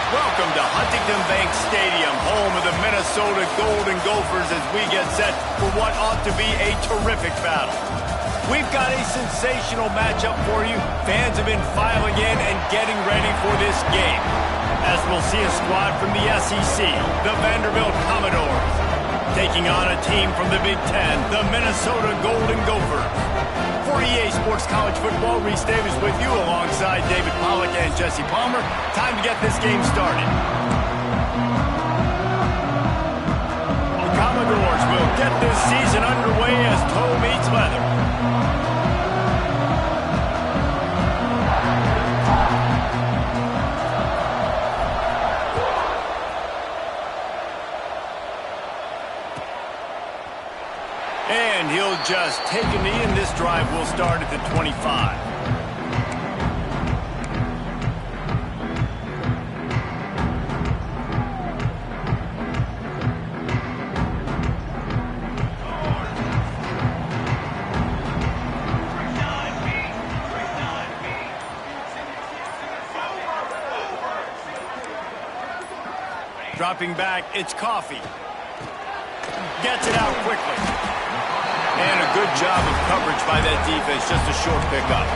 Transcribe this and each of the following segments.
Welcome to Huntington Bank Stadium, home of the Minnesota Golden Gophers, as we get set for what ought to be a terrific battle. We've got a sensational matchup for you. Fans have been filing in and getting ready for this game, as we'll see a squad from the SEC, the Vanderbilt Commodores, taking on a team from the Big Ten, the Minnesota Golden Gophers. For EA Sports College Football, Reese Davis with you alongside David Pollack and Jesse Palmer. Time to get this game started. The Commodores will get this season underway as toe meets leather. And he'll just take a knee, and this drive will start at the 25. Dropping back, it's Coffee. Gets it out quickly. And a good job of coverage by that defense, just a short pickup.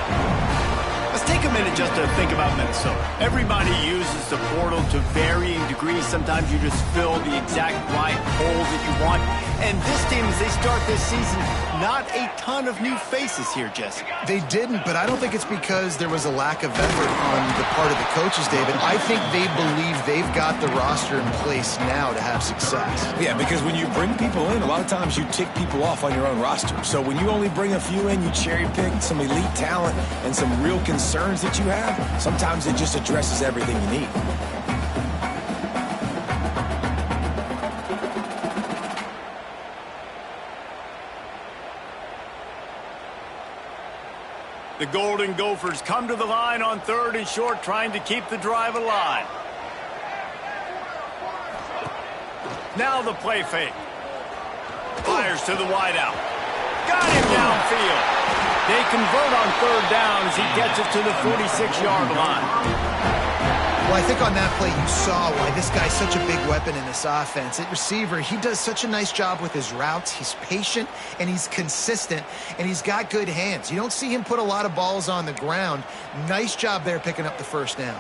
Let's take a minute just to think about Minnesota. Everybody uses the portal to varying degrees. Sometimes you just fill the exact right hole that you want. And this team, as they start this season, not a ton of new faces here, Jesse. They didn't, but I don't think it's because there was a lack of effort on the part of the coaches, David. I think they believe they've got the roster in place now to have success. Yeah, because when you bring people in, a lot of times you tick people off on your own roster. So when you only bring a few in, you cherry pick some elite talent and some real concerns that you have, sometimes it just addresses everything you need. The Golden Gophers come to the line on 3rd and short, trying to keep the drive alive. Now the play fake. Fires to the wideout. Got him downfield. They convert on 3rd down as he gets it to the 46-yard line. Well, I think on that play you saw why this guy's such a big weapon in this offense. At receiver, he does such a nice job with his routes. He's patient, and he's consistent, and he's got good hands. You don't see him put a lot of balls on the ground. Nice job there picking up the 1st down.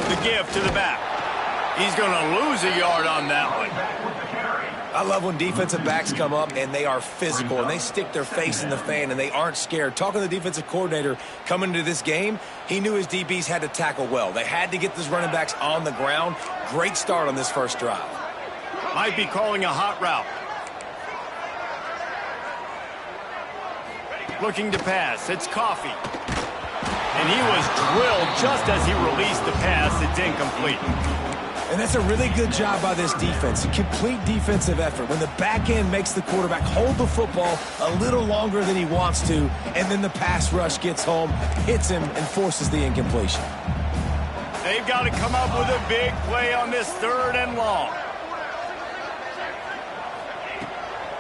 The give to the back. He's going to lose a yard on that one. I love when defensive backs come up and they are physical and they stick their face in the fan and they aren't scared. Talking to the defensive coordinator coming into this game, he knew his DBs had to tackle well. They had to get those running backs on the ground. Great start on this first drive. Might be calling a hot route. Looking to pass. It's Coffee. And he was drilled just as he released the pass. It's incomplete. And that's a really good job by this defense. A complete defensive effort. When the back end makes the quarterback hold the football a little longer than he wants to, and then the pass rush gets home, hits him, and forces the incompletion. They've got to come up with a big play on this 3rd and long.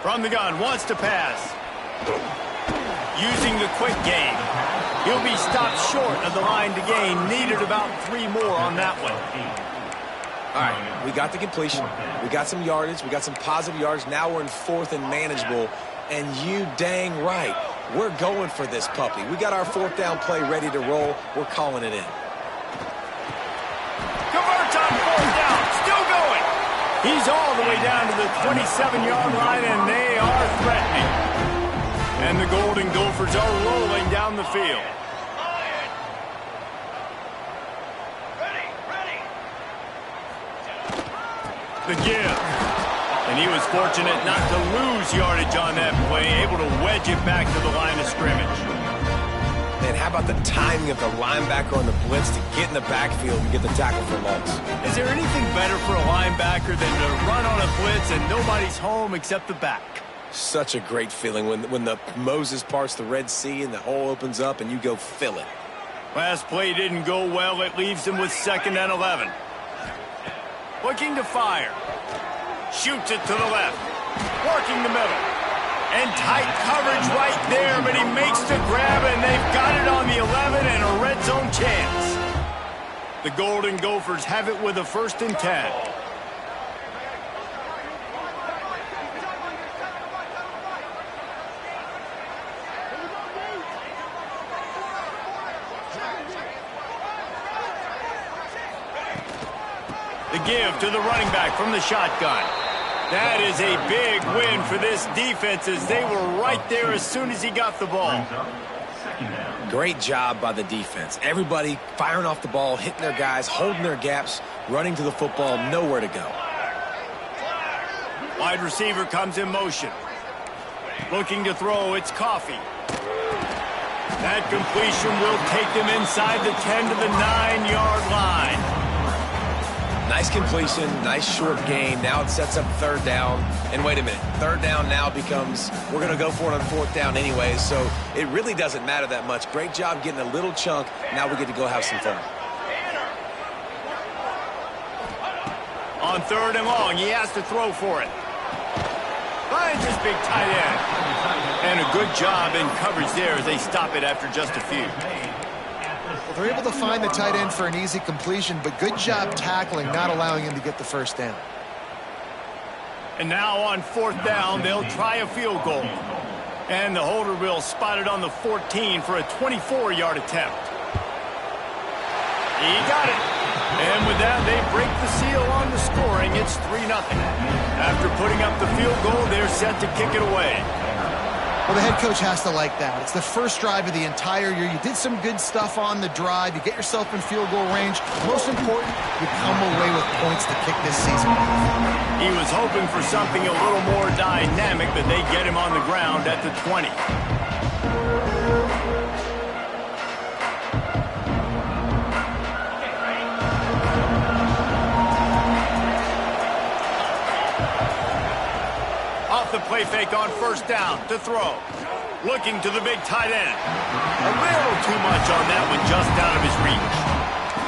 From the gun, wants to pass. Using the quick game. He'll be stopped short of the line to gain. Needed about 3 more on that one. All right, we got the completion. We got some yardage. We got some positive yards. Now we're in 4th and manageable. And you dang right, we're going for this puppy. We got our 4th down play ready to roll. We're calling it in. Converts on 4th down. Still going. He's all the way down to the 27-yard line, and they are threatening. And the Golden Gophers are rolling down the field. The give. And he was fortunate not to lose yardage on that play, able to wedge it back to the line of scrimmage. Man, how about the timing of the linebacker on the blitz to get in the backfield and get the tackle for loss? Is there anything better for a linebacker than to run on a blitz and nobody's home except the back? Such a great feeling when the Moses parts the Red Sea and the hole opens up and you go fill it. Last play didn't go well. It leaves him with 2nd and 11. Looking to fire. shoots it to the left. Working the middle. And tight coverage right there, but he makes the grab, and they've got it on the 11 and a red zone chance. The Golden Gophers have it with a 1st and 10. The give to the running back from the shotgun. That is a big win for this defense as they were right there as soon as he got the ball. Great job by the defense. Everybody firing off the ball, hitting their guys, holding their gaps, running to the football, nowhere to go. Wide receiver comes in motion. Looking to throw, it's Coffee. That completion will take them inside the 10 to the 9-yard line. Nice completion, nice short gain. Now it sets up 3rd down. And wait a minute, 3rd down now becomes, we're going to go for it on 4th down anyway, so it really doesn't matter that much. Great job getting a little chunk. Now we get to go have some fun. On 3rd and long, he has to throw for it. Finds his big tight end. And a good job in coverage there as they stop it after just a few. Well, they're able to find the tight end for an easy completion, but good job tackling, not allowing him to get the 1st down. And now on 4th down, they'll try a field goal. And the holder will spot it on the 14 for a 24-yard attempt. He got it. And with that, they break the seal on the scoring. It's 3-0. After putting up the field goal, they're set to kick it away. Well, the head coach has to like that. It's the first drive of the entire year. You did some good stuff on the drive. You get yourself in field goal range. Most important, you come away with points to kick this season. He was hoping for something a little more dynamic, but they get him on the ground at the 20. The play fake on 1st down to throw. Looking to the big tight end. A little too much on that one, just out of his reach.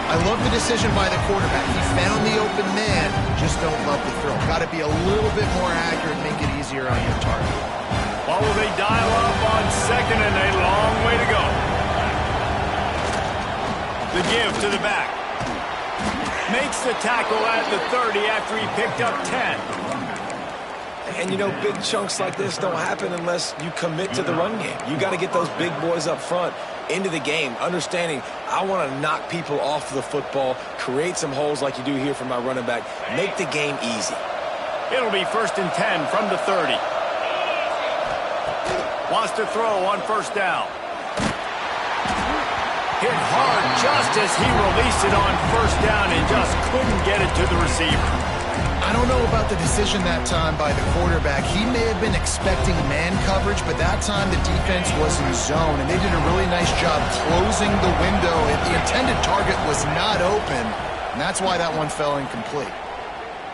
I love the decision by the quarterback. He found the open man, just don't love the throw. Got to be a little bit more accurate, make it easier on your target. What will they dial up on 2nd and a long way to go? The give to the back. Makes the tackle at the 30 after he picked up 10. And, you know, big chunks like this don't happen unless you commit to the run game. You got to get those big boys up front into the game, understanding I want to knock people off the football, create some holes like you do here for my running back, make the game easy. It'll be 1st and 10 from the 30. Wants to throw on 1st down. Hit hard just as he released it on 1st down and just couldn't get it to the receiver. I don't know about the decision that time by the quarterback. He may have been expecting man coverage, but that time the defense was in zone, and they did a really nice job closing the window. The intended target was not open, and that's why that one fell incomplete.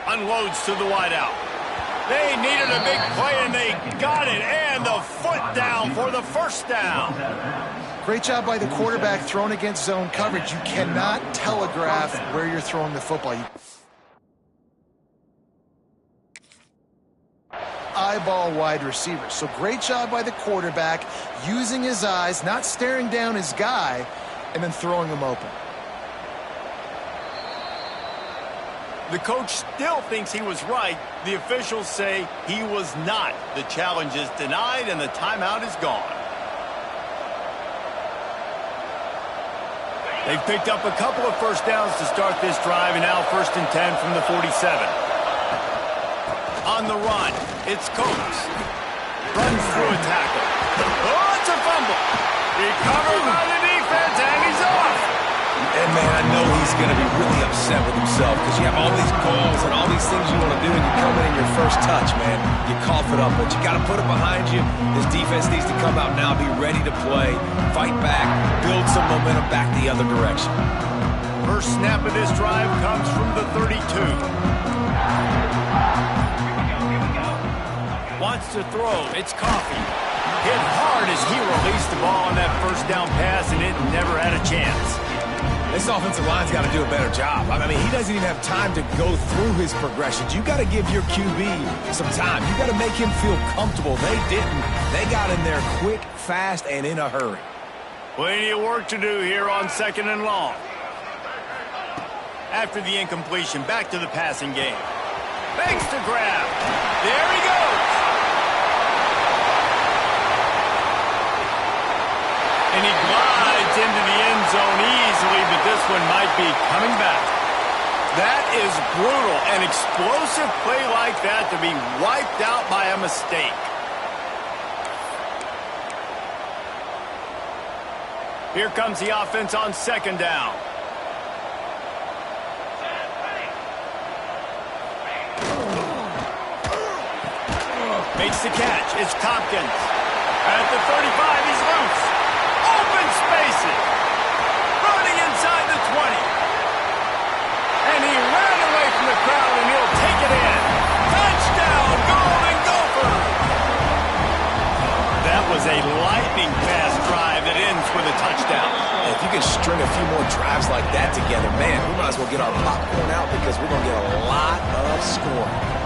Unloads to the wideout. They needed a big play, and they got it, and the foot down for the 1st down. Great job by the quarterback throwing against zone coverage. You cannot telegraph where you're throwing the football. Eyeball wide receiver. So great job by the quarterback using his eyes, not staring down his guy, and then throwing him open. The coach still thinks he was right. The officials say he was not. The challenge is denied and the timeout is gone. They've picked up a couple of 1st downs to start this drive, and now 1st and 10 from the 47. On the run, it's Coates. Runs through a tackle. Oh, it's a fumble. Recovered by the defense, and he's off. And, man, I know he's going to be really upset with himself because you have all these goals and all these things you want to do, and you come in your first touch, man. You cough it up, but you got to put it behind you. This defense needs to come out now, be ready to play, fight back, build some momentum back the other direction. First snap of this drive comes from the 32. Wants to throw. It's Coffee. Hit hard as he released the ball on that 1st down pass, and it never had a chance. This offensive line's got to do a better job. I mean, he doesn't even have time to go through his progressions. You got to give your QB some time. You got to make him feel comfortable. They didn't. They got in there quick, fast, and in a hurry. Plenty of work to do here on 2nd and long. After the incompletion, back to the passing game. Makes the grab. There he goes. And he glides into the end zone easily, but this one might be coming back. That is brutal. An explosive play like that to be wiped out by a mistake. Here comes the offense on 2nd down. Makes the catch. It's Tompkins. At the 35, he's loose. Open spaces. Running inside the 20. And he ran away from the crowd, and he'll take it in. Touchdown, Golden Gophers! That was a lightning-fast drive that ends with a touchdown. And if you can string a few more drives like that together, man, we might as well get our popcorn out because we're going to get a lot of scoring.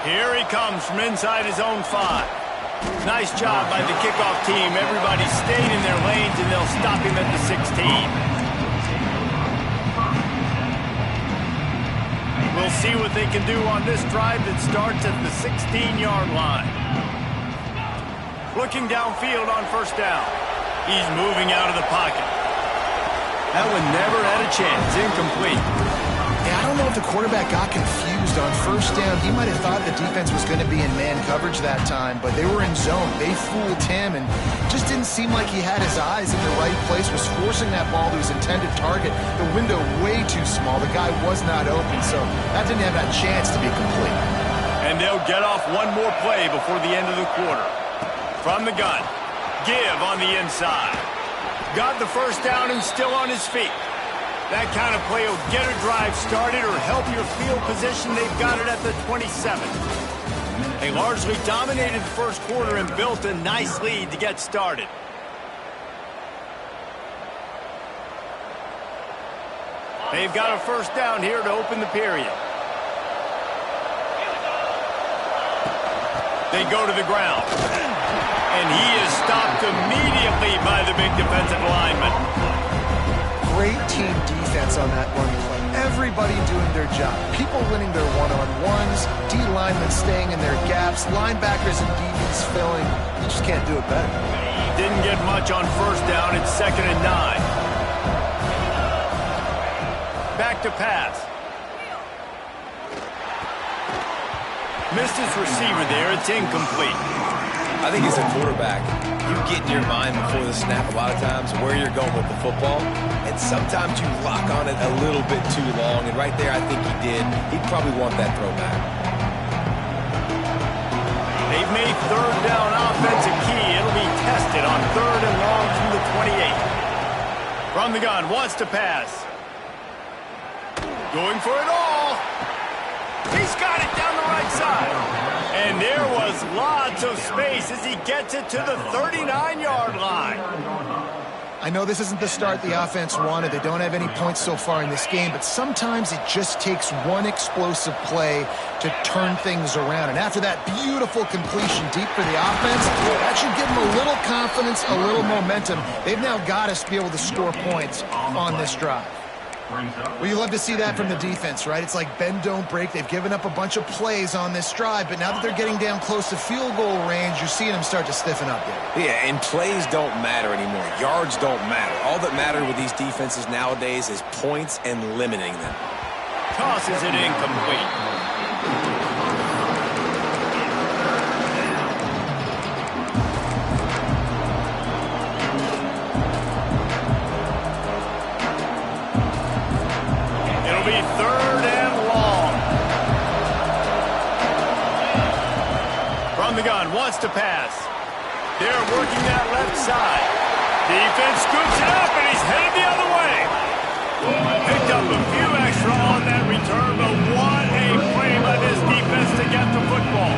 Here he comes from inside his own 5. Nice job by the kickoff team. Everybody stayed in their lanes, and they'll stop him at the 16. We'll see what they can do on this drive that starts at the 16-yard line. Looking downfield on 1st down. He's moving out of the pocket. That one never had a chance. Incomplete. Yeah, I don't know if the quarterback got confused on 1st down. He might have thought the defense was going to be in man coverage that time, but they were in zone. They fooled him, and just didn't seem like he had his eyes in the right place, was forcing that ball to his intended target. The window way too small. The guy was not open, so that didn't have that chance to be complete. And they'll get off one more play before the end of the quarter. From the gun, give on the inside. Got the 1st down and still on his feet. That kind of play will get a drive started or help your field position. They've got it at the 27. They largely dominated the 1st quarter and built a nice lead to get started. They've got a 1st down here to open the period. They go to the ground. And he is stopped immediately by the big defensive lineman. Great team defense on that run play. Everybody doing their job. People winning their one-on-ones, D linemen staying in their gaps, linebackers and DBs filling. You just can't do it better. Didn't get much on 1st down. It's 2nd and 9. Back to pass. Missed his receiver there. It's incomplete. I think as a quarterback, you get in your mind before the snap a lot of times where you're going with the football, and sometimes you lock on it a little bit too long, and right there I think he did. He'd probably want that throwback. They've made 3rd down offense a key. It'll be tested on 3rd and long from the 28. From the gun, wants to pass. Going for it all. He's got it down the right side. And there was lots of space as he gets it to the 39-yard line. I know this isn't the start the offense wanted. They don't have any points so far in this game, but sometimes it just takes one explosive play to turn things around. And after that beautiful completion deep for the offense, that should give them a little confidence, a little momentum. They've now got us to be able to score points on this drive. Well, you love to see that from the defense, right? It's like bend, don't break. They've given up a bunch of plays on this drive, but now that they're getting down close to field goal range, you're seeing them start to stiffen up there. Yeah, and plays don't matter anymore. Yards don't matter. All that matters with these defenses nowadays is points and limiting them. Tosses it incomplete. It'll be 3rd and long. From the gun, wants to pass. They're working that left side. Defense scoops it up, and he's headed the other way. Picked up a few extra on that return, but what a play by this defense to get the football.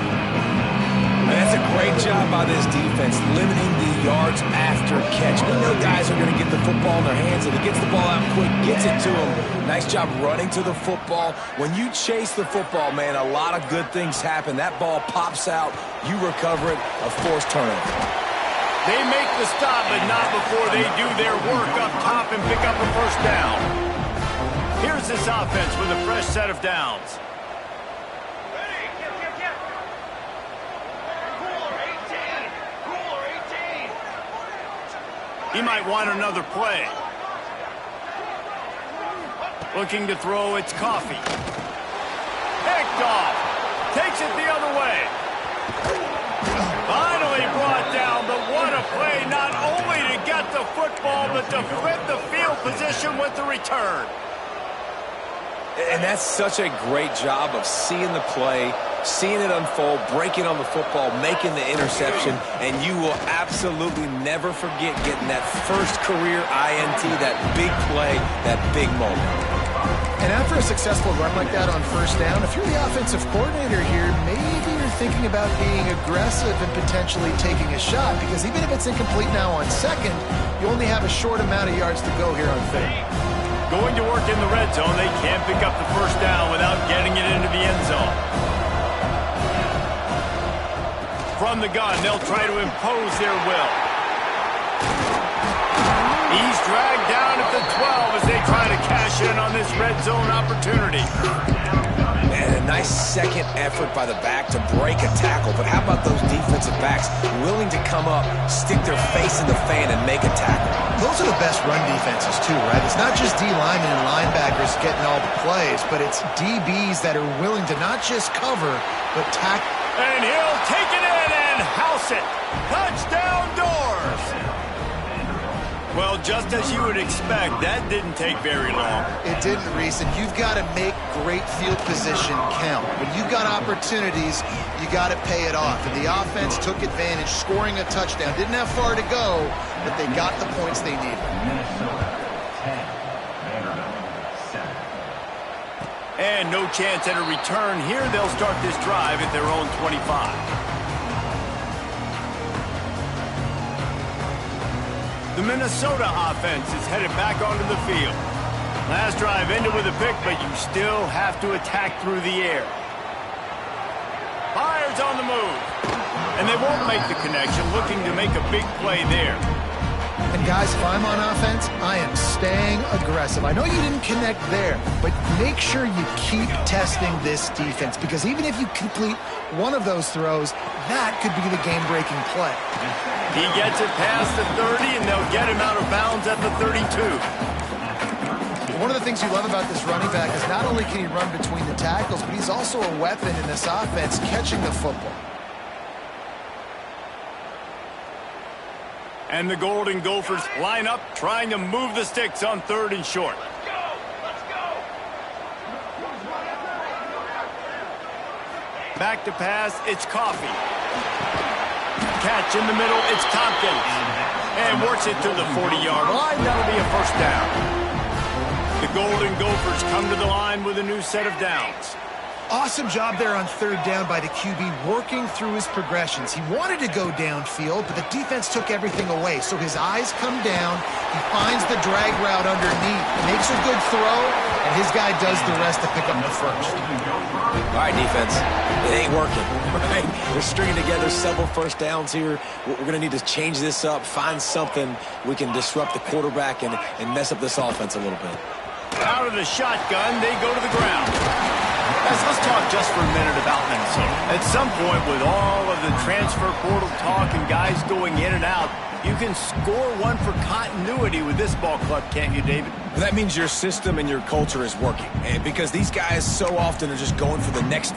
And that's a great job by this defense limiting the yards after catch. We know guys are going to get the football in their hands, and he gets the ball out quick, gets it to him. Nice job running to the football. When you chase the football, man, a lot of good things happen. That ball pops out, you recover it, a forced turnover. They make the stop, but not before they do their work up top and pick up a first down. Here's this offense with a fresh set of downs. He might want another play. Looking to throw, it's Coffee. Picked off. Takes it the other way. Finally brought down, but what a play, not only to get the football, but to flip the field position with the return. And that's such a great job of seeing the play, seeing it unfold, breaking on the football, making the interception, and you will absolutely never forget getting that first career INT, that big play, that big moment. And after a successful run like that on first down, if you're the offensive coordinator here, maybe you're thinking about being aggressive and potentially taking a shot, because even if it's incomplete now on second, you only have a short amount of yards to go here on third. Going to work in the red zone, they can't pick up the first down without getting it into the end zone. From the gun, they'll try to impose their will. He's dragged down at the 12 as they try to cash in on this red zone opportunity. And a nice second effort by the back to break a tackle. But how about those defensive backs willing to come up, stick their face in the fan, and make a tackle? Those are the best run defenses too, right? It's not just D linemen and linebackers getting all the plays, but it's DBs that are willing to not just cover, but tackle. And he'll take it in and house it. Touchdown Doors. Well, just as you would expect, that didn't take very long. It didn't, Reese, and you've got to make great field position count. When you've got opportunities, you got to pay it off. And the offense took advantage, scoring a touchdown. Didn't have far to go, but they got the points they needed. And no chance at a return here. They'll start this drive at their own 25. The Minnesota offense is headed back onto the field. Last drive ended with a pick, but you still have to attack through the air. Fires on the move. And they won't make the connection, looking to make a big play there. And guys, if I'm on offense, I am staying aggressive. I know you didn't connect there, but make sure you keep testing this defense, because even if you complete one of those throws, that could be the game-breaking play. He gets it past the 30, and they'll get him out of bounds at the 32. One of the things you love about this running back is not only can he run between the tackles, but he's also a weapon in this offense catching the football. And the Golden Gophers line up, trying to move the sticks on third and short. Back to pass, it's Coffee. Catch in the middle, it's Tompkins. And works it to the 40-yard line. That'll be a first down. The Golden Gophers come to the line with a new set of downs. Awesome job there on third down by the QB, working through his progressions. He wanted to go downfield, but the defense took everything away. So his eyes come down, he finds the drag route underneath, makes a good throw, and his guy does the rest to pick up the first. All right, defense, it ain't working, right? We're stringing together several first downs here. We're going to need to change this up, find something we can disrupt the quarterback and mess up this offense a little bit. Out of the shotgun, they go to the ground. Let's talk just for a minute about Minnesota. At some point, with all of the transfer portal talk and guys going in and out, you can score one for continuity with this ball club, can't you, David? That means your system and your culture is working. And because these guys so often are just going for the next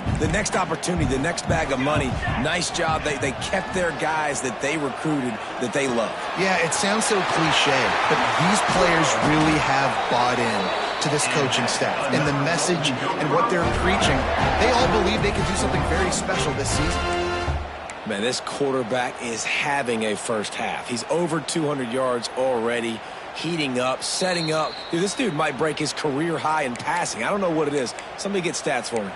opportunity, the next bag of money. Nice job. They kept their guys that they recruited, that they love. Yeah, it sounds so cliche, but these players really have bought in to this coaching staff and the message and what they're preaching. They all believe they can do something very special this season. Man, this quarterback is having a first half. He's over 200 yards already, heating up, setting up. Dude, this dude might break his career high in passing. I don't know what it is. Somebody get stats for me.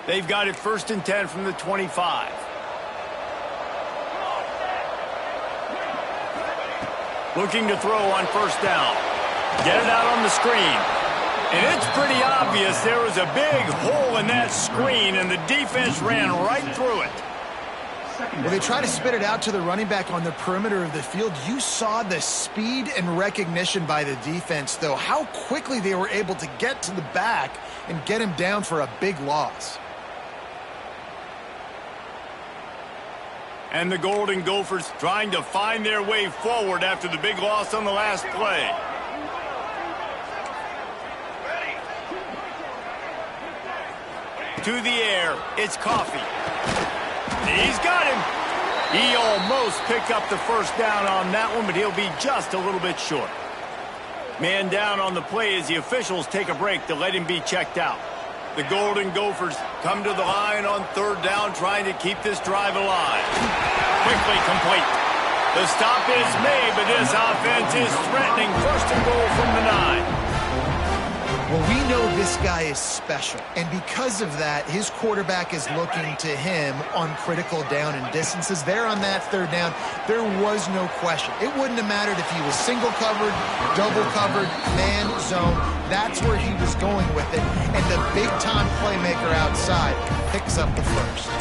They've got it 1st and 10 from the 25. Looking to throw on 1st down. Get it out on the screen. And it's pretty obvious there was a big hole in that screen, and the defense ran right through it. Well, they try to spit it out to the running back on the perimeter of the field. You saw the speed and recognition by the defense, though, how quickly they were able to get to the back and get him down for a big loss. And the Golden Gophers trying to find their way forward after the big loss on the last play. To the air, it's Coffee. He's got him. He almost picked up the 1st down on that one, but he'll be just a little bit short. Man down on the play as the officials take a break to let him be checked out. The Golden Gophers come to the line on 3rd down, trying to keep this drive alive. Quickly complete. The stop is made, but this offense is threatening 1st and goal from the 9. Well, we know this guy is special, and because of that, his quarterback is looking to him on critical down and distances. There on that 3rd down, there was no question. It wouldn't have mattered if he was single covered, double covered, man, zone. That's where he was going with it, and the big-time playmaker outside picks up the 1st.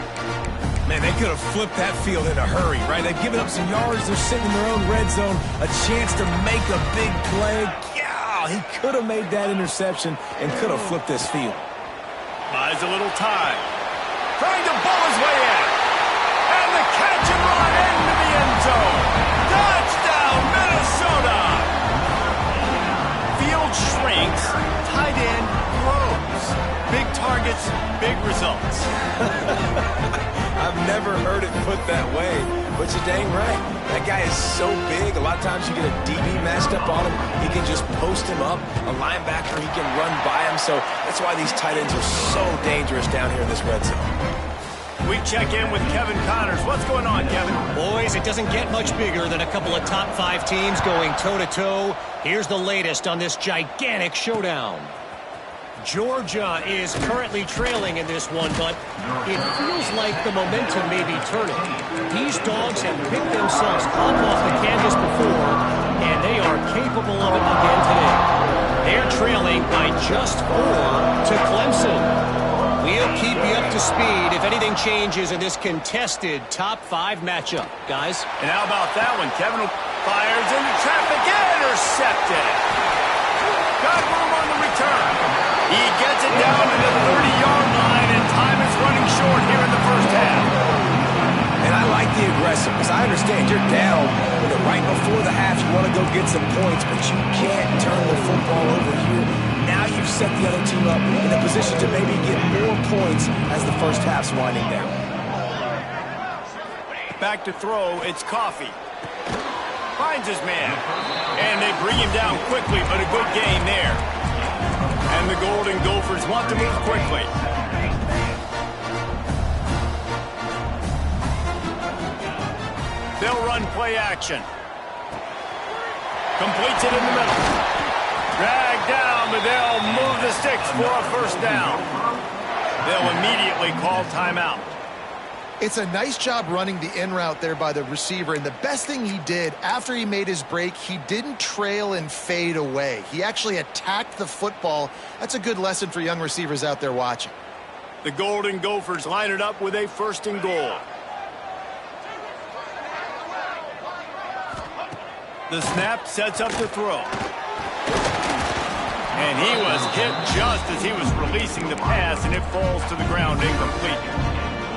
Man, they could have flipped that field in a hurry, right? They've given up some yards. They're sitting in their own red zone. A chance to make a big play. Yeah, he could have made that interception and could have flipped this field. Buys a little time. Trying to ball his way in. And the catch and run into the end zone. Touchdown, Minnesota! Field shrinks. Tight end grows. Big targets, big results. I've never heard it put that way, but you're dang right. That guy is so big, a lot of times you get a DB matched up on him. He can just post him up. A linebacker, he can run by him. So that's why these tight ends are so dangerous down here in this red zone. We check in with Kevin Connors. What's going on, Kevin? Boys, it doesn't get much bigger than a couple of top 5 teams going toe-to-toe. Here's the latest on this gigantic showdown. Georgia is currently trailing in this one, but it feels like the momentum may be turning. These dogs have picked themselves up off the canvas before, and they are capable of it again today. They're trailing by just 4 to Clemson. We'll keep you up to speed if anything changes in this contested top 5 matchup, guys. And how about that one? Kevin fires into traffic, intercepted. Got room on the return. He gets it down to the 30-yard line, and time is running short here in the 1st half. And I like the aggressiveness. I understand you're down right before the half. You want to go get some points, but you can't turn the football over here. Now you've set the other team up in a position to maybe get more points as the 1st half's winding down. Back to throw, it's Coffee. Finds his man. And they bring him down quickly, but a good gain there. And the Golden Gophers want to move quickly. They'll run play action. Completes it in the middle. Dragged down, but they'll move the sticks for a 1st down. They'll immediately call timeout. It's a nice job running the in route there by the receiver, and the best thing he did after he made his break, he didn't trail and fade away. He actually attacked the football. That's a good lesson for young receivers out there watching. The Golden Gophers line it up with a 1st and goal. The snap sets up the throw. And he was hit just as he was releasing the pass, and it falls to the ground incomplete.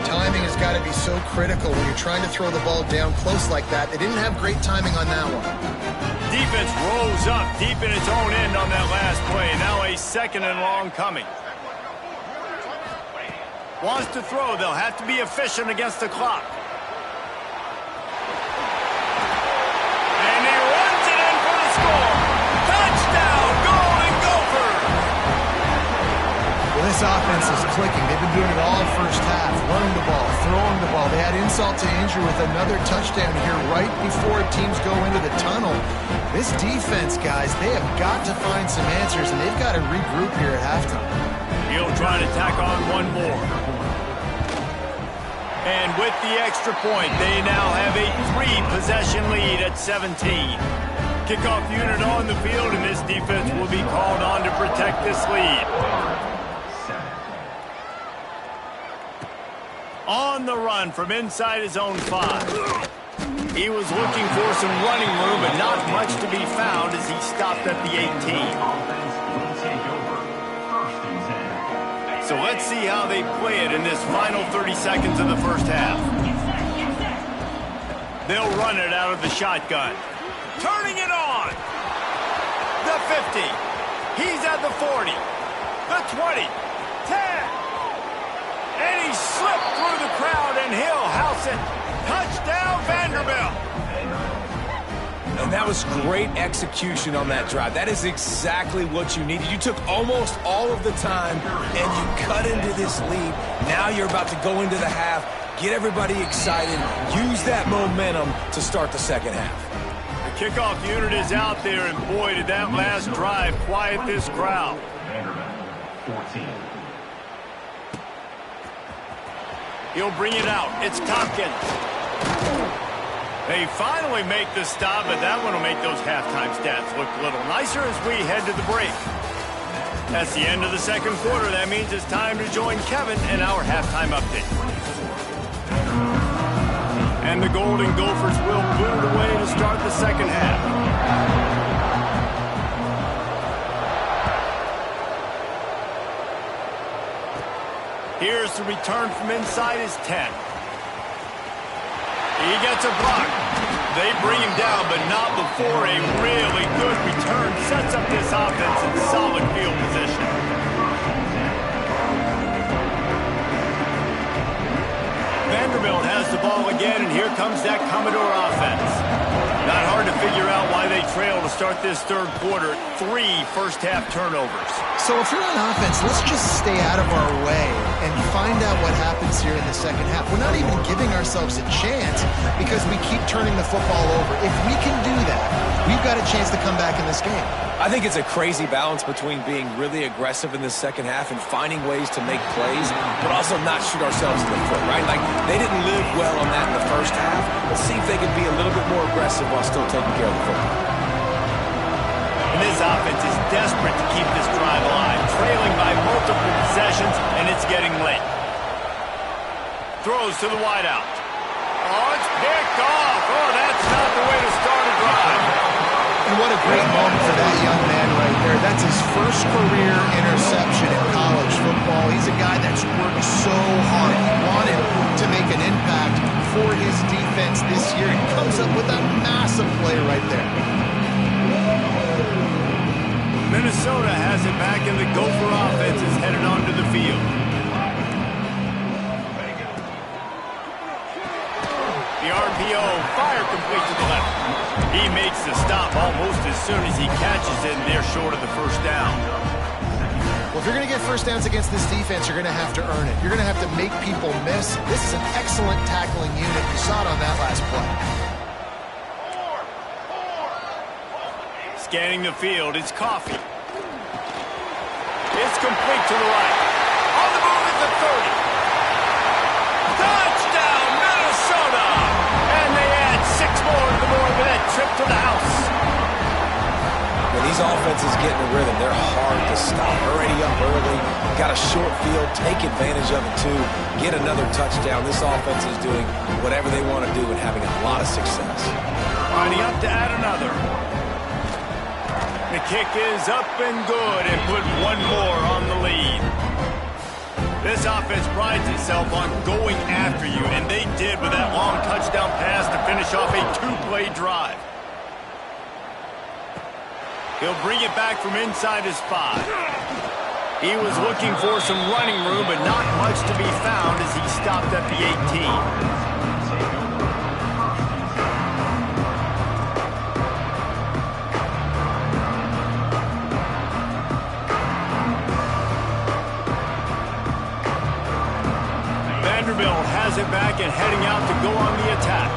Timing has got to be so critical when you're trying to throw the ball down close like that. They didn't have great timing on that one. Defense rose up deep in its own end on that last play. Now a 2nd and long coming. Wants to throw. They'll have to be efficient against the clock. And he runs it in for the score. Touchdown, Golden Gophers! Well, this offense is clicking. They've been doing it all 1st half. Running the ball, throwing the ball. They had insult to injury with another touchdown here right before teams go into the tunnel. This defense, guys, they have got to find some answers, and they've got to regroup here at halftime. He'll try to tack on one more. And with the extra point, they now have a 3-possession lead at 17. Kickoff unit on the field, and this defense will be called on to protect this lead. On the run from inside his own 5. He was looking for some running room, but not much to be found as he stopped at the 18. So let's see how they play it in this final 30 seconds of the first half. They'll run it out of the shotgun. Turning it on. The 50. He's at the 40. The 20. 10. And he slipped through the crowd, and he'll house it. Touchdown, Vanderbilt. And that was great execution on that drive. That is exactly what you needed. You took almost all of the time, and you cut into this lead. Now you're about to go into the half, get everybody excited, use that momentum to start the second half. The kickoff unit is out there, and boy, did that last drive quiet this crowd. 14. He'll bring it out. It's Tompkins. They finally make the stop, but that one will make those halftime stats look a little nicer as we head to the break. That's the end of the second quarter. That means it's time to join Kevin in our halftime update. And the Golden Gophers will boot it away to start the second half. Here's the return from inside his 10. He gets a block. They bring him down, but not before a really good return sets up this offense in solid field position. Vanderbilt has the ball again, and here comes that Commodore offense. Not hard to figure out why they trail to start this third quarter. 3 first-half turnovers. So if you're on offense, let's just stay out of our way and find out what happens here in the second half. We're not even giving ourselves a chance because we keep turning the football over. If we can do that, we've got a chance to come back in this game. I think it's a crazy balance between being really aggressive in the second half and finding ways to make plays, but also not shoot ourselves in the foot, right? Like, they didn't live well on that in the first half. Let's see if they can be a little bit more aggressive while still taking care of the football. And this offense is desperate to keep this drive alive, trailing by multiple possessions, and it's getting late. Throws to the wideout. Oh, it's picked off. Oh, that's not the way to start a drive. And what a great moment for that young man right there. That's his first career interception in college football. He's a guy that's worked so hard. He wanted to make an impact for his defense this year. He comes up with a massive play right there. Minnesota has it back, and the Gopher offense is headed onto the field. The RPO, fire complete to the left. He makes the stop almost as soon as he catches it, and they're short of the first down. Well, if you're going to get first downs against this defense, you're going to have to earn it. You're going to have to make people miss. This is an excellent tackling unit. You saw it on that last play. Scanning the field, it's Coffee. It's complete to the right. On the move at the 30. Touchdown, Minnesota! And they add 6 more to the board with that trip to the house. When these offenses get in a rhythm, they're hard to stop. Already up early, got a short field, take advantage of it too, get another touchdown. This offense is doing whatever they want to do and having a lot of success. Lining up to add another. The kick is up and good and put 1 more on the lead. This offense prides itself on going after you, and they did with that long touchdown pass to finish off a 2-play drive. He'll bring it back from inside his 5. He was looking for some running room, but not much to be found as he stopped at the 18. Vanderbilt has it back and heading out to go on the attack.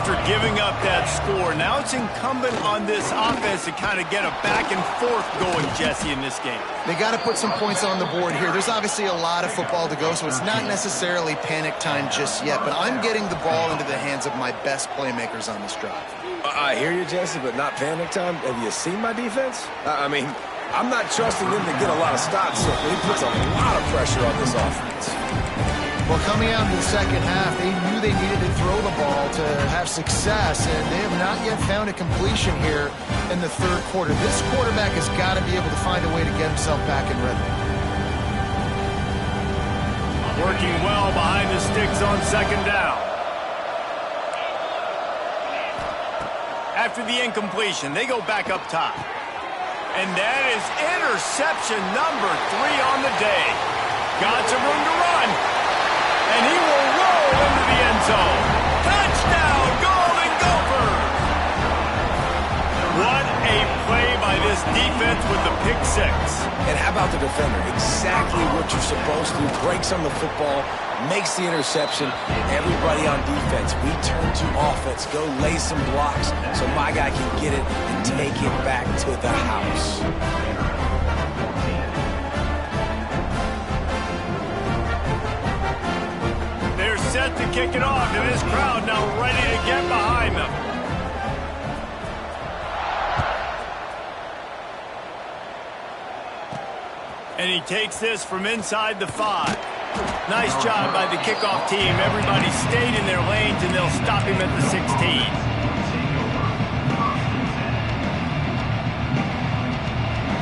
After giving up that score, now it's incumbent on this offense to kind of get a back and forth going, Jesse, in this game. They got to put some points on the board here. There's obviously a lot of football to go, so it's not necessarily panic time just yet, but I'm getting the ball into the hands of my best playmakers on this drive. I hear you, Jesse, but not panic time. Have you seen my defense? I mean, I'm not trusting them to get a lot of stops, so he puts a lot of pressure on this offense. Well, coming out in the second half, they knew they needed to throw the ball to have success, and they have not yet found a completion here in the third quarter. This quarterback has got to be able to find a way to get himself back in rhythm. Working well behind the sticks on second down. After the incompletion, they go back up top. And that is interception number 3 on the day. Got some room to run. And he will roll into the end zone. Touchdown, Golden Gophers! What a play by this defense with the pick 6. And how about the defender? Exactly what you're supposed to do. Breaks on the football, makes the interception. Everybody on defense, we turn to offense. Go lay some blocks so my guy can get it and take it back to the house. They're set to kick it off, and this crowd now ready to get behind them. And he takes this from inside the 5. Nice job by the kickoff team. Everybody stayed in their lanes, and they'll stop him at the 16.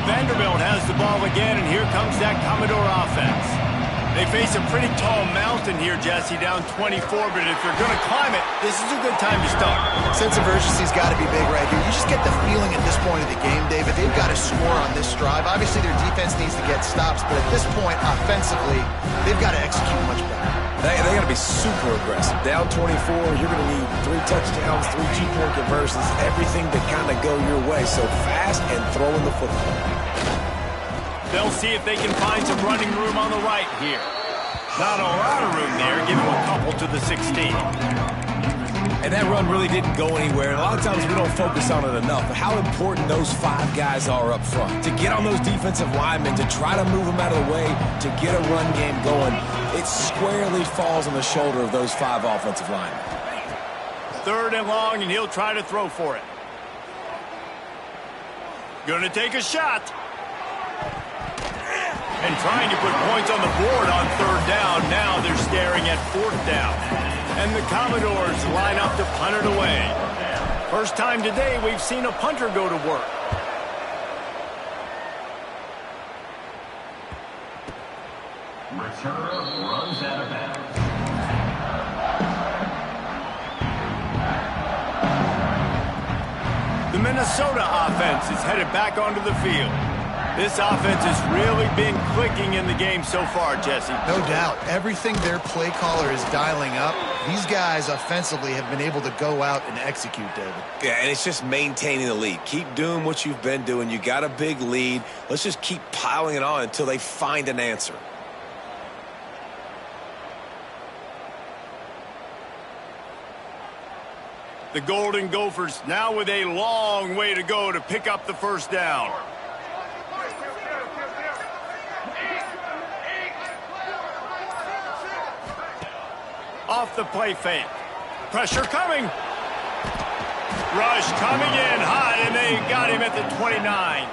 Vanderbilt has the ball again, and here comes that Commodore offense. They face a pretty tall mountain here, Jesse, down 24, but if they're going to climb it, this is a good time to start. Sense of urgency's got to be big right here. You just get the feeling at this point of the game, David, they've got to score on this drive. Obviously, their defense needs to get stops, but at this point, offensively, they've got to execute much better. They got to be super aggressive. Down 24, you're going to need 3 touchdowns, 3 two-point conversions, everything to kind of go your way. So fast and throwing the football. They'll see if they can find some running room on the right here. Not a lot of room there. Give him a couple to the 16. And that run really didn't go anywhere. And a lot of times we don't focus on it enough. But how important those 5 guys are up front. To get on those defensive linemen, to try to move them out of the way, to get a run game going, it squarely falls on the shoulder of those 5 offensive linemen. 3rd and long, and he'll try to throw for it. Gonna take a shot. And trying to put points on the board on 3rd down. Now they're staring at 4th down. And the Commodores line up to punt it away. First time today we've seen a punter go to work. Returner runs out of bounds. The Minnesota offense is headed back onto the field. This offense has really been clicking in the game so far, Jesse. No doubt. Everything their play caller is dialing up, these guys offensively have been able to go out and execute, David. Yeah, and it's just maintaining the lead. Keep doing what you've been doing. You got a big lead. Let's just keep piling it on until they find an answer. The Golden Gophers now with a long way to go to pick up the first down. Off the play fake. Pressure coming. Rush coming in hot, and they got him at the 29.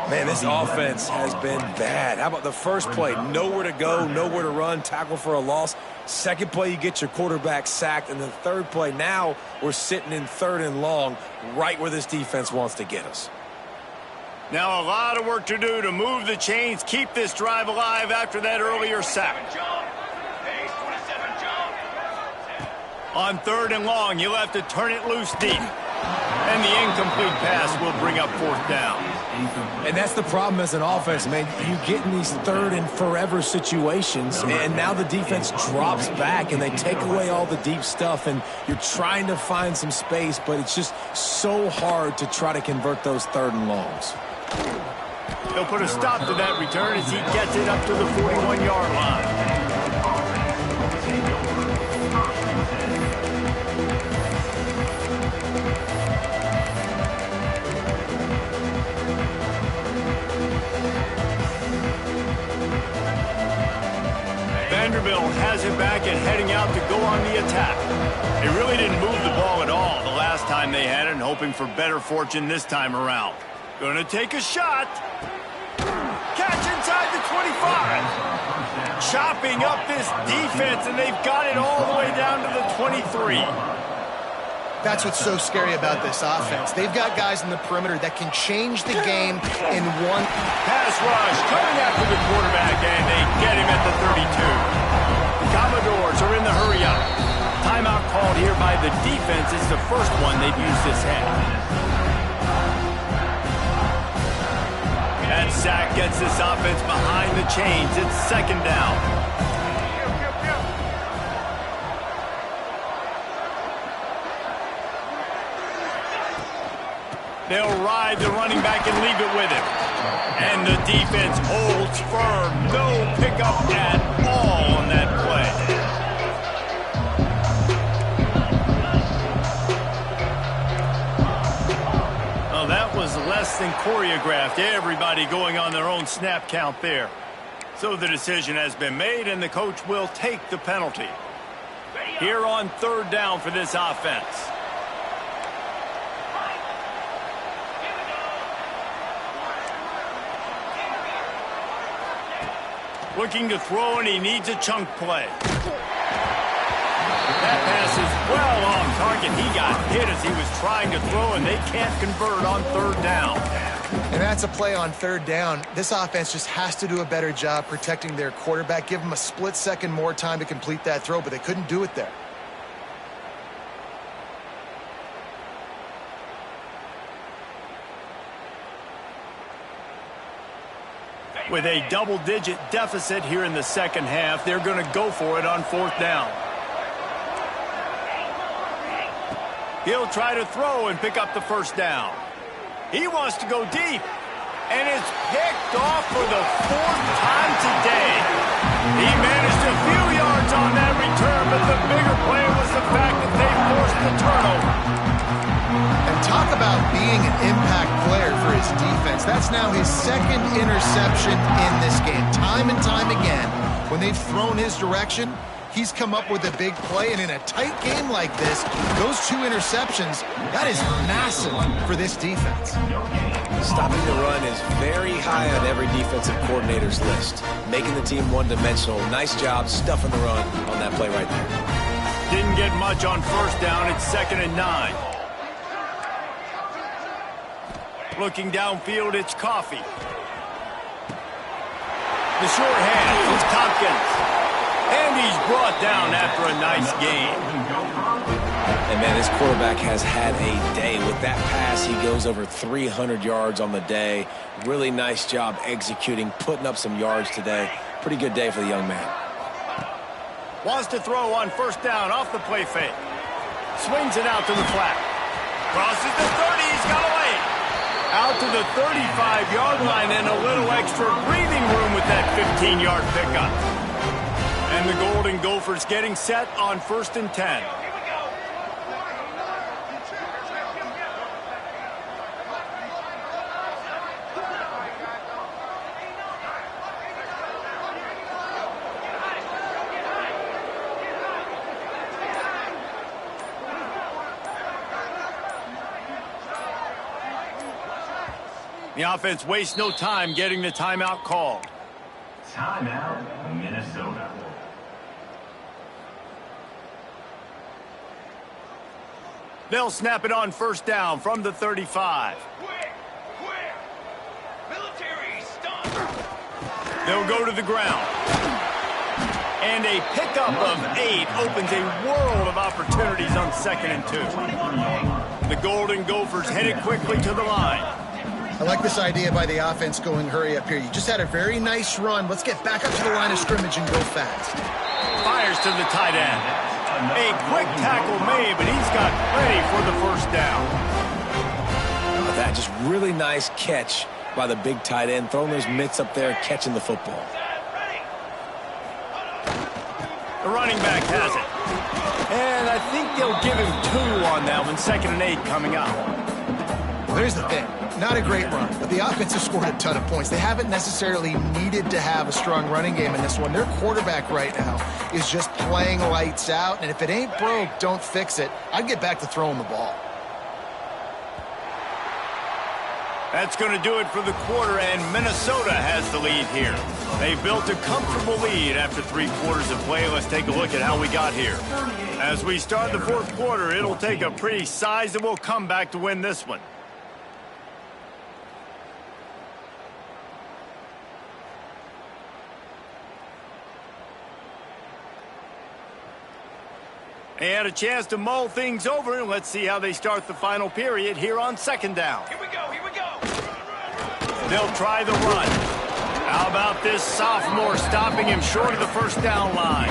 Man, this offense has been bad. How about the first play? Nowhere to go, nowhere to run, tackle for a loss. Second play, you get your quarterback sacked. And the third play, now we're sitting in 3rd and long, right where this defense wants to get us. Now a lot of work to do to move the chains, keep this drive alive after that earlier sack. On 3rd and long, you'll have to turn it loose deep. And the incomplete pass will bring up 4th down. And that's the problem as an offense, man. You get in these 3rd and forever situations, and now the defense drops back, and they take away all the deep stuff, and you're trying to find some space, but it's just so hard to try to convert those 3rd and longs. They'll put a stop to that return as he gets it up to the 41-yard line. Vanderbilt has it back and heading out to go on the attack. They really didn't move the ball at all the last time they had it, and hoping for better fortune this time around. Gonna take a shot. Catch inside the 25. Chopping up this defense, and they've got it all the way down to the 23. That's what's so scary about this offense. They've got guys in the perimeter that can change the game in one. Pass rush coming after the quarterback, and they get him at the 32. The Commodores are in the hurry-up. Timeout called here by the defense. It's the first one they've used this half. That sack gets this offense behind the chains. It's second down. They'll ride the running back and leave it with him. And the defense holds firm. No pickup at all on that play. Well, that was less than choreographed. Everybody going on their own snap count there. So the decision has been made, and the coach will take the penalty. Here on third down for this offense. Looking to throw, and he needs a chunk play. That pass is well off target. He got hit as he was trying to throw, and they can't convert on third down. And that's a play on third down. This offense just has to do a better job protecting their quarterback. Give him a split second more time to complete that throw, but they couldn't do it there. With a double-digit deficit here in the second half, they're going to go for it on fourth down. He'll try to throw and pick up the first down. He wants to go deep, and it's picked off for the fourth time today. He managed a few yards on that return, but the bigger play was the fact that they forced the turnover. And talk about being an impact player for his defense. That's now his second interception in this game. Time and time again, when they've thrown his direction, he's come up with a big play. And in a tight game like this, those two interceptions, that is massive for this defense. Stopping the run is very high on every defensive coordinator's list. Making the team one-dimensional. Nice job stuffing the run on that play right there. Didn't get much on first down. It's 2nd and 9. Looking downfield, it's Coffee. The short hand, it's Tompkins. And he's brought down after a nice game. And, man, this quarterback has had a day. With that pass, he goes over 300 yards on the day. Really nice job executing, putting up some yards today. Pretty good day for the young man. Wants to throw on first down off the play fake. Swings it out to the flat. Crosses the 30, he's got away. Out to the 35-yard line, and a little extra breathing room with that 15-yard pickup. And the Golden Gophers getting set on 1st and 10. The offense wastes no time getting the timeout called. Timeout, Minnesota. They'll snap it on first down from the 35. They'll go to the ground. And a pickup of 8 opens a world of opportunities on 2nd and 2. The Golden Gophers headed quickly to the line. I like this idea by the offense going hurry up here. You just had a very nice run. Let's get back up to the line of scrimmage and go fast. Fires to the tight end. A quick tackle made, but he's got plenty for the first down. That just really nice catch by the big tight end, throwing those mitts up there, catching the football. The running back has it. And I think they'll give him 2 on that one. 2nd and 8 coming up. They're here's the thing. Not a great run, but the offense has scored a ton of points. They haven't necessarily needed to have a strong running game in this one. Their quarterback right now is just playing lights out, and if it ain't broke, don't fix it. I'd get back to throwing the ball. That's going to do it for the quarter, and Minnesota has the lead here. They built a comfortable lead after 3 quarters of play. Let's take a look at how we got here. As we start the 4th quarter, it'll take a pretty sizable comeback to win this one. They had a chance to mull things over, and let's see how they start the final period here on 2nd down. Here we go, here we go. They'll try the run. How about this sophomore stopping him short of the 1st down line?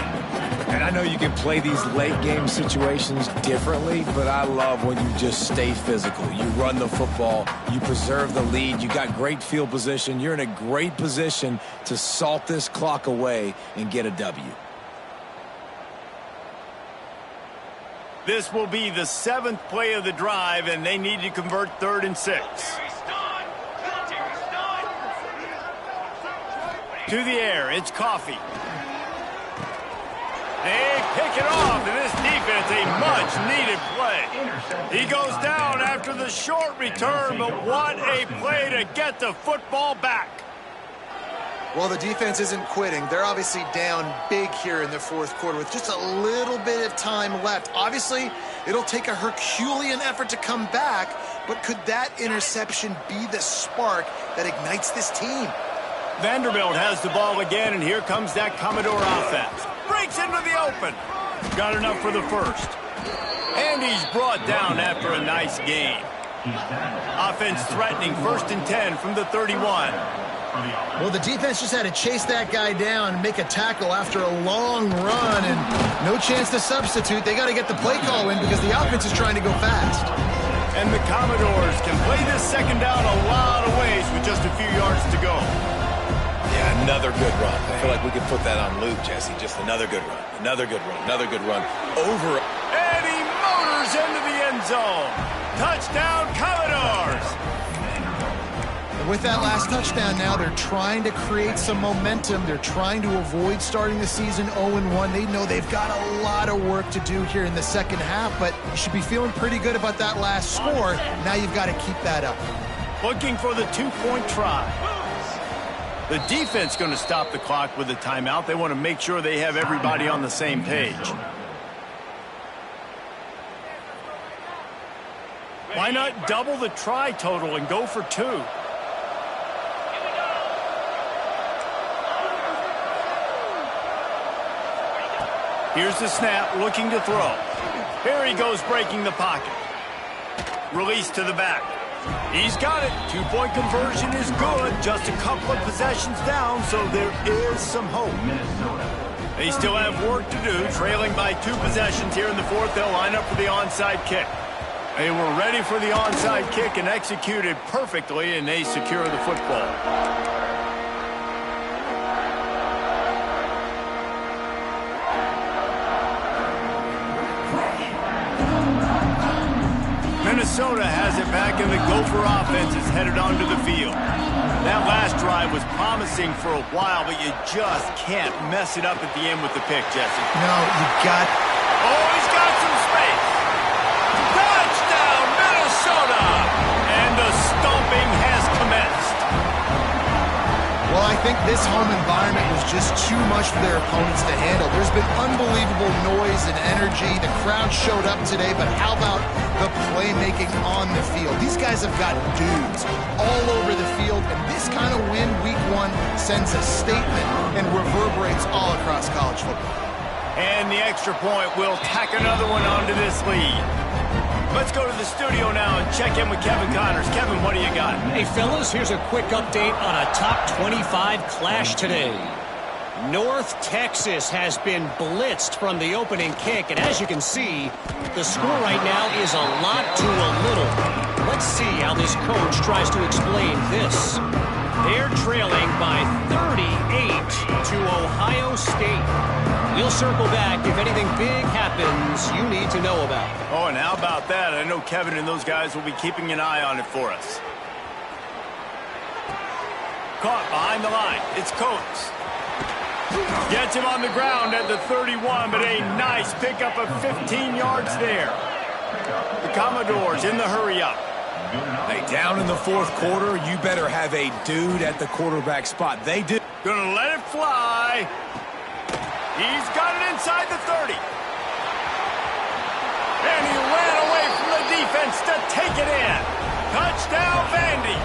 And I know you can play these late game situations differently, but I love when you just stay physical. You run the football, you preserve the lead, you got great field position. You're in a great position to salt this clock away and get a W. This will be the 7th play of the drive, and they need to convert 3rd and 6. To the air, it's Coffee. They pick it off, and this defense, a much-needed play. He goes down after the short return, but what a play to get the football back. Well, the defense isn't quitting. They're obviously down big here in the 4th quarter with just a little bit of time left. Obviously, it'll take a Herculean effort to come back, but could that interception be the spark that ignites this team? Vanderbilt has the ball again, and here comes that Commodore offense. Breaks into the open. Got enough for the 1st. And he's brought down after a nice gain. Offense threatening 1st and 10 from the 31. Well, the defense just had to chase that guy down and make a tackle after a long run, and no chance to substitute. They got to get the play call in because the offense is trying to go fast. And the Commodores can play this 2nd down a lot of ways with just a few yards to go. Yeah, another good run. I feel like we could put that on loop, Jesse. Just another good run, another good run, another good run. Over. And he motors into the end zone. Touchdown, Commodores! And with that last touchdown now, they're trying to create some momentum. They're trying to avoid starting the season 0-1. They know they've got a lot of work to do here in the 2nd half, but you should be feeling pretty good about that last score. Now you've got to keep that up. Looking for the 2-point try. The defense going to stop the clock with a timeout. They want to make sure they have everybody on the same page. Why not double the try total and go for 2? Here's the snap, looking to throw. Here he goes, breaking the pocket. Release to the back. He's got it. 2-point conversion is good. Just a couple of possessions down, so there is some hope. They still have work to do. Trailing by 2 possessions here in the 4th. They'll line up for the onside kick. They were ready for the onside kick and executed perfectly, and they secure the football. Minnesota has it back, and the Gopher offense is headed onto the field. That last drive was promising for a while, but you just can't mess it up at the end with the pick, Jesse. No, you got... Oh, he's got some space. Touchdown, Minnesota! And the stomping has commenced. Well, I think this home environment was just too much for their opponents to handle. There's been unbelievable noise and energy. The crowd showed up today, but how about the playmaking on the field? These guys have got dudes all over the field, and this kind of win week 1 sends a statement and reverberates all across college football. And the extra point will tack another one onto this lead. Let's go to the studio now and check in with Kevin Connors. Kevin, what do you got? Hey, fellas, here's a quick update on a top 25 clash today. North Texas has been blitzed from the opening kick, and as you can see, the score right now is a lot to a little. Let's see how this coach tries to explain this. They're trailing by 38 to Ohio State. We'll circle back if anything big happens you need to know about. Oh, and how about that? I know Kevin and those guys will be keeping an eye on it for us. Caught behind the line. It's Coates. Gets him on the ground at the 31, but a nice pickup of 15 yards there. The Commodores in the hurry-up. Hey, down in the fourth quarter, you better have a dude at the quarterback spot. They do. Gonna let it fly. He's got it inside the 30. And he ran away from the defense to take it in. Touchdown, Vandy.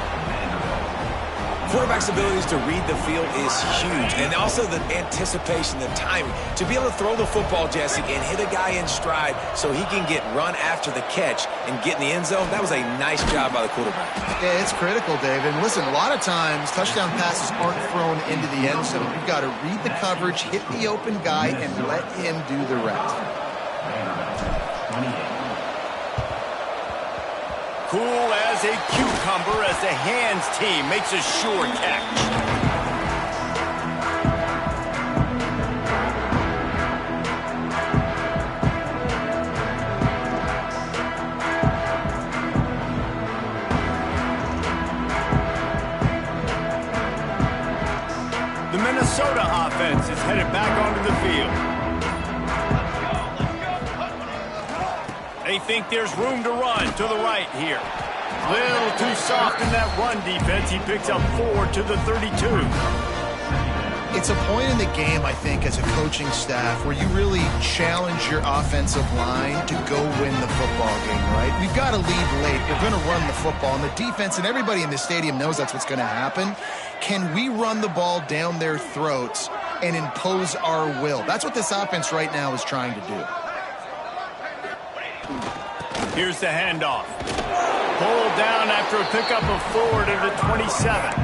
Quarterback's abilities to read the field is huge, and also the anticipation, the timing. To be able to throw the football, Jesse, and hit a guy in stride so he can get run after the catch and get in the end zone, that was a nice job by the quarterback. Yeah, it's critical, David. And listen, a lot of times touchdown passes aren't thrown into the end zone. You've got to read the coverage, hit the open guy, and let him do the rest. Cool as a cucumber as the hands team makes a sure catch. The Minnesota offense is headed back onto the field. They think there's room to run to the right here. Little too soft in that run defense. He picks up 4 to the 32. It's a point in the game, I think, as a coaching staff where you really challenge your offensive line to go win the football game, right? We've got to lead late. We're going to run the football. And the defense and everybody in the stadium knows that's what's going to happen. Can we run the ball down their throats and impose our will? That's what this offense right now is trying to do. Here's the handoff. Pulled down after a pickup of 4 to the 27.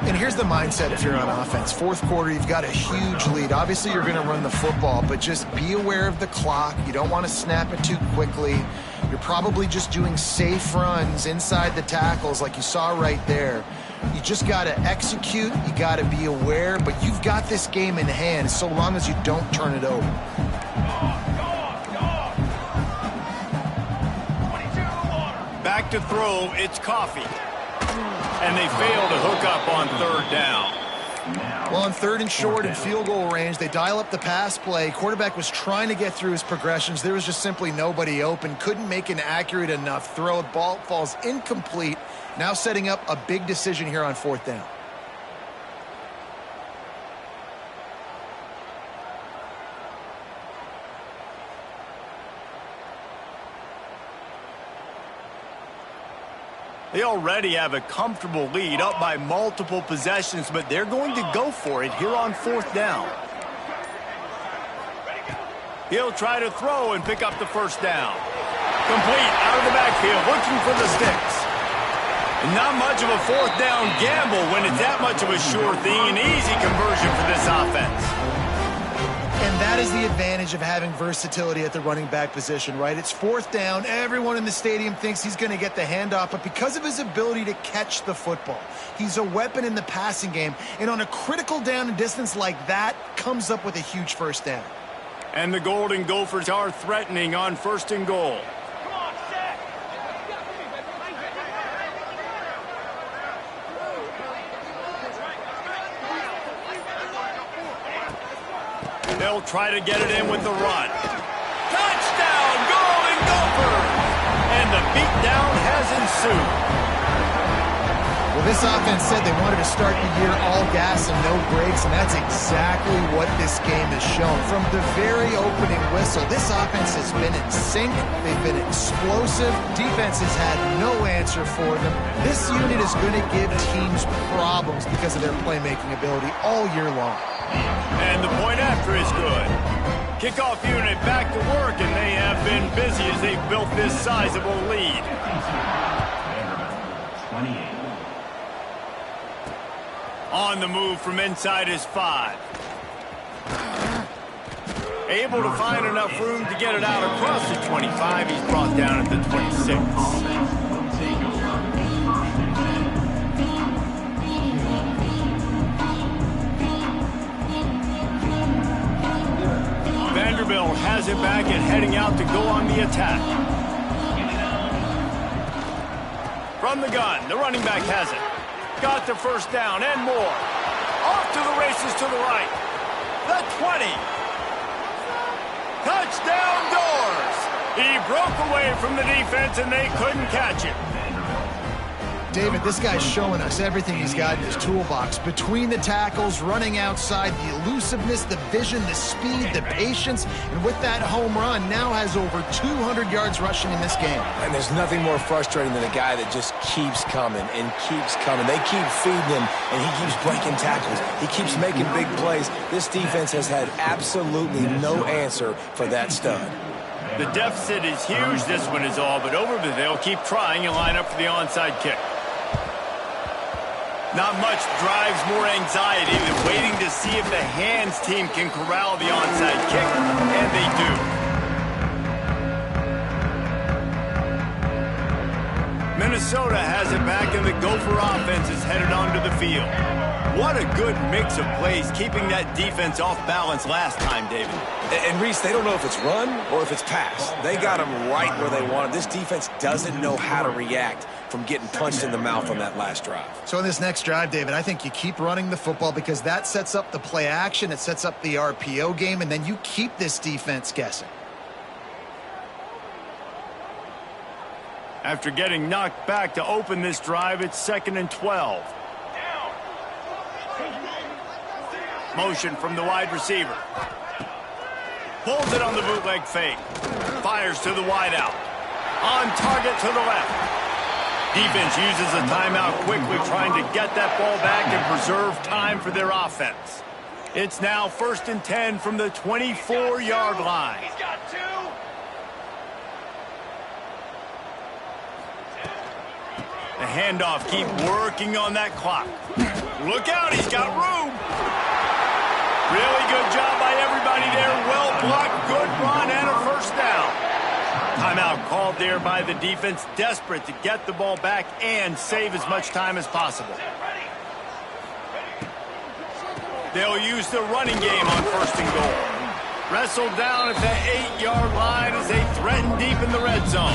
And here's the mindset if you're on offense. Fourth quarter, you've got a huge lead. Obviously, you're going to run the football, but just be aware of the clock. You don't want to snap it too quickly. You're probably just doing safe runs inside the tackles like you saw right there. You just got to execute. You got to be aware, but you've got this game in hand so long as you don't turn it over. Back to throw, it's Coffee. And they fail to hook up on third down. Well, on third and short and field goal range, they dial up the pass play. Quarterback was trying to get through his progressions. There was just simply nobody open. Couldn't make an accurate enough throw. The ball falls incomplete. Now setting up a big decision here on fourth down. They already have a comfortable lead, up by multiple possessions, but they're going to go for it here on fourth down. He'll try to throw and pick up the first down. Complete out of the backfield, looking for the sticks. And not much of a fourth down gamble when it's that much of a sure thing, an easy conversion for this offense. And that is the advantage of having versatility at the running back position, right? It's fourth down. Everyone in the stadium thinks he's going to get the handoff, but because of his ability to catch the football, he's a weapon in the passing game. And on a critical down and distance like that, comes up with a huge first down. And the Golden Gophers are threatening on first and goal. They'll try to get it in with the run. Touchdown, Golden Gophers! And the beatdown has ensued. Well, this offense said they wanted to start the year all gas and no brakes, and that's exactly what this game has shown. From the very opening whistle, this offense has been in sync. They've been explosive. Defense has had no answer for them. This unit is going to give teams problems because of their playmaking ability all year long. And the point after is good. Kickoff unit back to work, and they have been busy as they've built this sizable lead. 28. On the move from inside his 5. Able to find enough room to get it out across the 25. He's brought down at the 26. back and heading out to go on the attack. From the gun, the running back has it. Got the first down and more. Off to the races to the right. The 20. Touchdown Doors! He broke away from the defense and they couldn't catch him. David, this guy's showing us everything he's got in his toolbox. Between the tackles, running outside, the elusiveness, the vision, the speed, the patience, and with that home run, now has over 200 yards rushing in this game. And there's nothing more frustrating than a guy that just keeps coming and keeps coming. They keep feeding him, and he keeps breaking tackles. He keeps making big plays. This defense has had absolutely no answer for that stud. The deficit is huge. This one is all but over, but they'll keep trying and line up for the onside kick. Not much drives more anxiety than waiting to see if the hands team can corral the onside kick, and they do. Minnesota has it back, and the Gopher offense is headed onto the field. What a good mix of plays, keeping that defense off balance last time, David. And Reese, they don't know if it's run or if it's pass. They got them right where they want them. This defense doesn't know how to react from getting punched in the mouth on that last drive. So in this next drive, David, I think you keep running the football because that sets up the play action, it sets up the RPO game, and then you keep this defense guessing. After getting knocked back to open this drive, it's 2nd and 12. Motion from the wide receiver. Pulls it on the bootleg fake. Fires to the wideout. On target to the left. Defense uses a timeout quickly, trying to get that ball back and preserve time for their offense. It's now 1st and 10 from the 24-yard line. He's got 2. The handoff, keep working on that clock. Look out, he's got room. Really good job by everybody there. Well blocked, good run, and a first down. Timeout called there by the defense, desperate to get the ball back and save as much time as possible. They'll use the running game on 1st and goal. Wrestled down at the 8-yard line as they threaten deep in the red zone.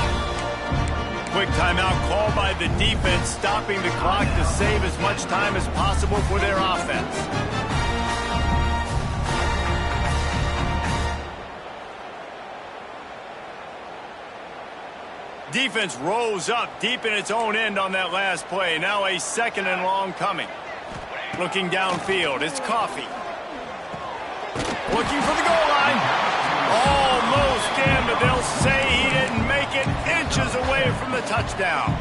Quick timeout called by the defense, stopping the clock to save as much time as possible for their offense. Defense rolls up deep in its own end on that last play. Now a 2nd and long coming. Looking downfield, it's Coffee. Looking for the goal line. Almost in, but they'll say he didn't make it, inches away from the touchdown.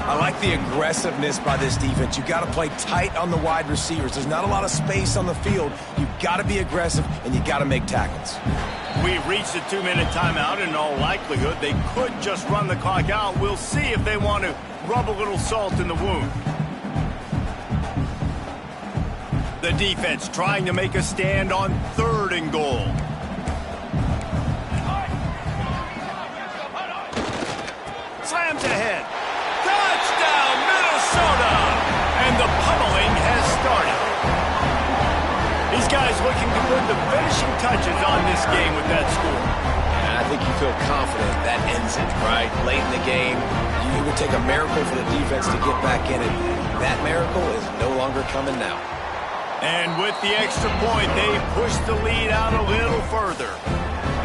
I like the aggressiveness by this defense. You got to play tight on the wide receivers. There's not a lot of space on the field. You got to be aggressive, and you got to make tackles. We've reached a 2-minute timeout. In all likelihood, they could just run the clock out. We'll see if they want to rub a little salt in the wound. The defense trying to make a stand on 3rd and goal. Slams ahead. Touchdown, Minnesota! And the pummeling has started. These guys looking to put the finishing touches on this game with that score. And I think you feel confident that ends it, right? Late in the game, it would take a miracle for the defense to get back in it. That miracle is no longer coming now. And with the extra point, they push the lead out a little further.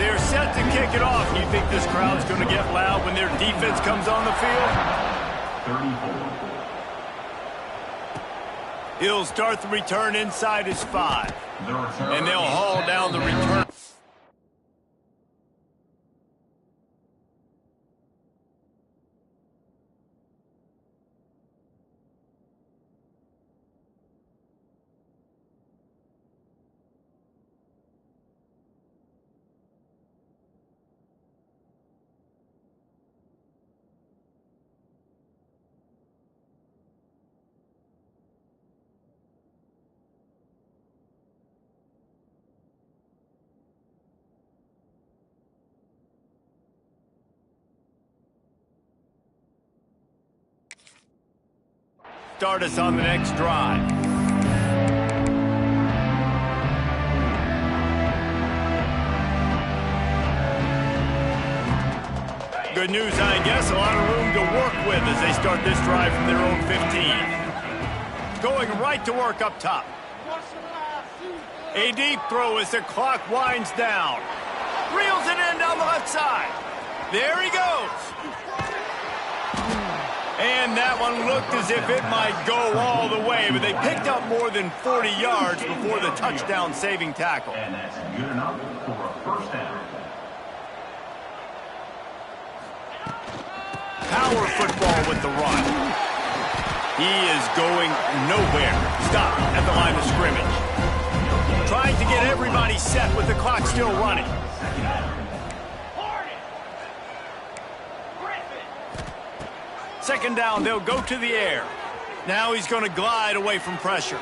They're set to kick it off. You think this crowd's going to get loud when their defense comes on the field? 34. He'll start the return inside his 5. The return And they'll haul down the return. Start us on the next drive. Good news, I guess. A lot of room to work with as they start this drive from their own 15. Going right to work up top. A deep throw as the clock winds down. Reels it in down the left side. There he goes. And that one looked as if it might go all the way, but they picked up more than 40 yards before the touchdown-saving tackle. And that's good enough for a first down. Power football with the run. He is going nowhere. Stop at the line of scrimmage. Trying to get everybody set with the clock still running. Second down, they'll go to the air. Now he's going to glide away from pressure.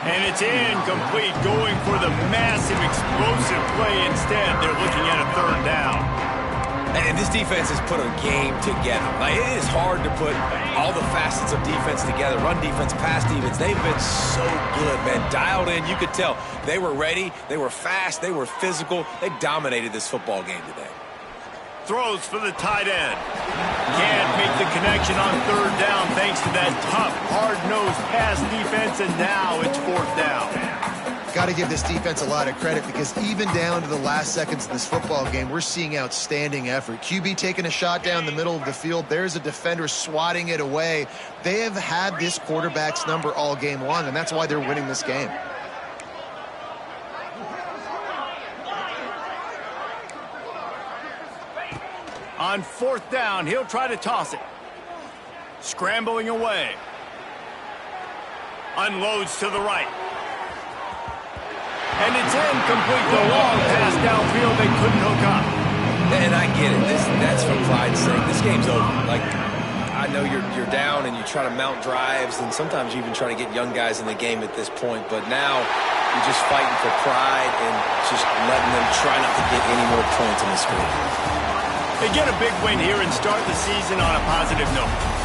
And it's incomplete, going for the massive, explosive play instead. They're looking at a third down. And this defense has put a game together. Like, it is hard to put all the facets of defense together. Run defense, pass defense. They've been so good, man. Dialed in. You could tell they were ready. They were fast. They were physical. They dominated this football game today. Throws for the tight end. Can't make the connection on third down thanks to that tough, hard-nosed pass defense, and now it's fourth down. Got to give this defense a lot of credit because even down to the last seconds of this football game, we're seeing outstanding effort. QB taking a shot down the middle of the field. There's a defender swatting it away. They have had this quarterback's number all game long, and that's why they're winning this game. On fourth down, he'll try to toss it. Scrambling away. Unloads to the right. And it's incomplete. The long pass downfield they couldn't hook up. And I get it. That's for pride's sake. This game's over. Like, I know you're down and you try to mount drives, and sometimes you even try to get young guys in the game at this point. But now you're just fighting for pride and just letting them try not to get any more points in the score. They get a big win here and start the season on a positive note.